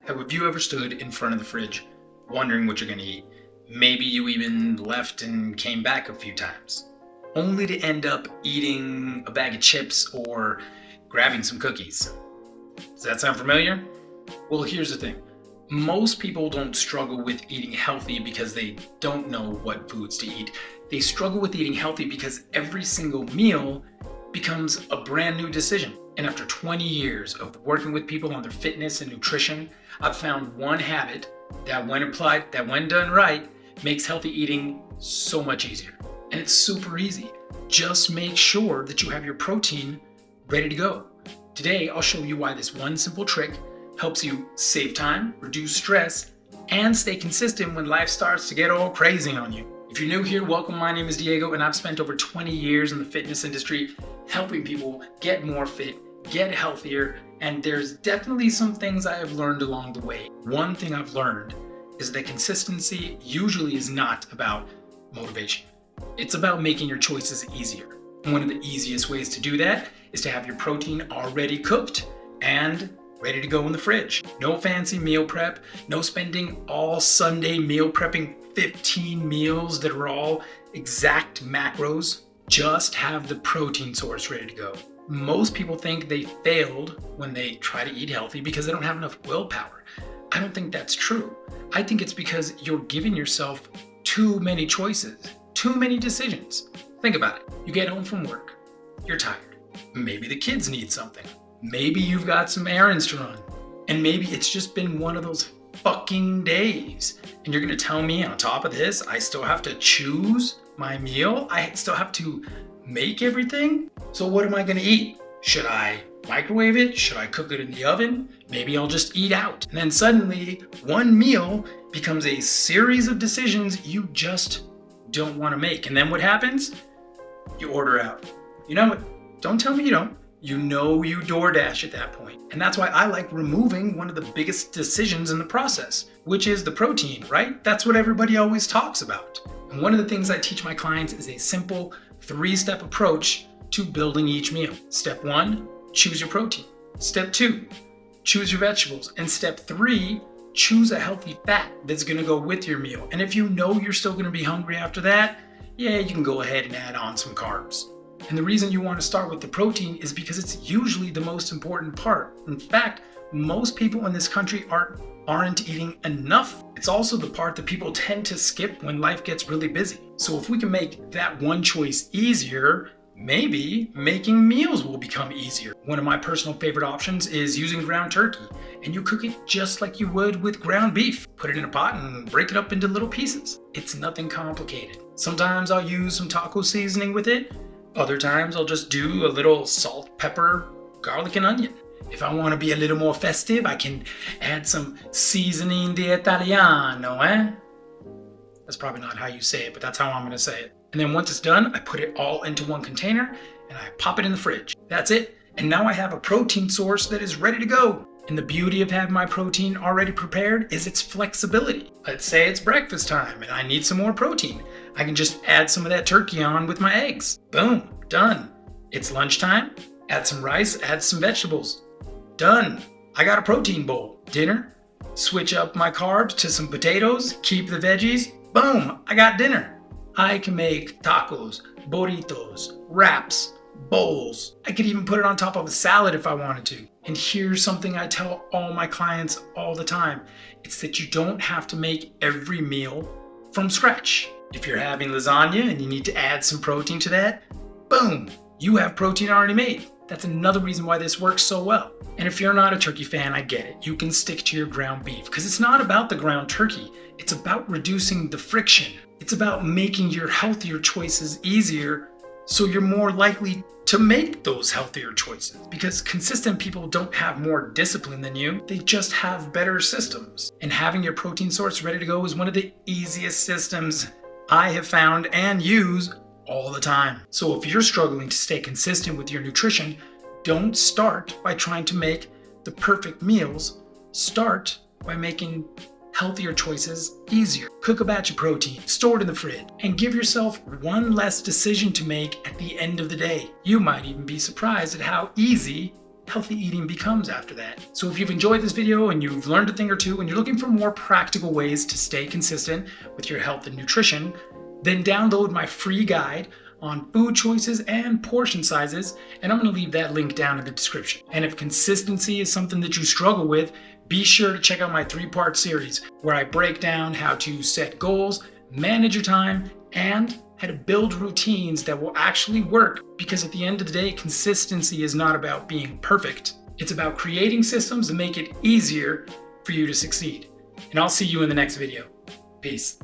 Have you ever stood in front of the fridge wondering what you're going to eat? Maybe you even left and came back a few times, only to end up eating a bag of chips or grabbing some cookies. Does that sound familiar? Well, here's the thing. Most people don't struggle with eating healthy because they don't know what foods to eat. They struggle with eating healthy because every single meal becomes a brand new decision. And after 20 years of working with people on their fitness and nutrition, I've found one habit that when applied, that when done right, makes healthy eating so much easier. And it's super easy. Just make sure that you have your protein ready to go. Today, I'll show you why this one simple trick helps you save time, reduce stress, and stay consistent when life starts to get all crazy on you. If you're new here, welcome. My name is Diego, and I've spent over 20 years in the fitness industry helping people get more fit, get healthier, and there's definitely some things I have learned along the way. One thing I've learned is that consistency usually is not about motivation. It's about making your choices easier. And one of the easiest ways to do that is to have your protein already cooked and ready to go in the fridge. No fancy meal prep, no spending all Sunday meal prepping 15 meals that are all exact macros. Just have the protein source ready to go. Most people think they failed when they try to eat healthy because they don't have enough willpower. I don't think that's true. I think it's because you're giving yourself too many choices, too many decisions. Think about it. You get home from work, you're tired. Maybe the kids need something. Maybe you've got some errands to run. And maybe it's just been one of those fucking days. And you're gonna tell me on top of this, I still have to choose my meal? I still have to make everything? So what am I gonna eat? Should I microwave it? Should I cook it in the oven? Maybe I'll just eat out. And then suddenly, one meal becomes a series of decisions you just don't wanna make. And then what happens? You order out. You know what? Don't tell me you don't. You know you DoorDash at that point. And that's why I like removing one of the biggest decisions in the process, which is the protein, right? That's what everybody always talks about. And one of the things I teach my clients is a simple 3-step approach to building each meal. Step 1, choose your protein. Step 2, choose your vegetables. And step 3, choose a healthy fat that's gonna go with your meal. And if you know you're still gonna be hungry after that, yeah, you can go ahead and add on some carbs. And the reason you want to start with the protein is because it's usually the most important part. In fact, most people in this country aren't eating enough. It's also the part that people tend to skip when life gets really busy. So if we can make that one choice easier, maybe making meals will become easier. One of my personal favorite options is using ground turkey. And you cook it just like you would with ground beef. Put it in a pot and break it up into little pieces. It's nothing complicated. Sometimes I'll use some taco seasoning with it. Other times I'll just do a little salt, pepper, garlic, and onion. If I want to be a little more festive, I can add some seasoning di Italiano, That's probably not how you say it, but that's how I'm going to say it. And then once it's done, I put it all into one container and I pop it in the fridge. That's it. And now I have a protein source that is ready to go. And the beauty of having my protein already prepared is its flexibility. Let's say it's breakfast time and I need some more protein. I can just add some of that turkey on with my eggs. Boom, done. It's lunchtime, add some rice, add some vegetables. Done. I got a protein bowl. Dinner, switch up my carbs to some potatoes, keep the veggies. Boom, I got dinner. I can make tacos, burritos, wraps, bowls. I could even put it on top of a salad if I wanted to. And here's something I tell all my clients all the time. It's that you don't have to make every meal from scratch. If you're having lasagna and you need to add some protein to that, boom, you have protein already made. That's another reason why this works so well. And if you're not a turkey fan, I get it. You can stick to your ground beef because it's not about the ground turkey. It's about reducing the friction. It's about making your healthier choices easier so you're more likely to make those healthier choices. Because consistent people don't have more discipline than you, they just have better systems. And having your protein source ready to go is one of the easiest systems I have found and use all the time. So if you're struggling to stay consistent with your nutrition, don't start by trying to make the perfect meals. Start by making healthier choices easier. Cook a batch of protein, store it in the fridge, and give yourself one less decision to make at the end of the day. You might even be surprised at how easy healthy eating becomes after that. So if you've enjoyed this video and you've learned a thing or two and you're looking for more practical ways to stay consistent with your health and nutrition, then download my free guide on food choices and portion sizes, and I'm going to leave that link down in the description. And if consistency is something that you struggle with, be sure to check out my 3-part series where I break down how to set goals, manage your time, and how to build routines that will actually work, because at the end of the day, consistency is not about being perfect. It's about creating systems that make it easier for you to succeed. And I'll see you in the next video. Peace.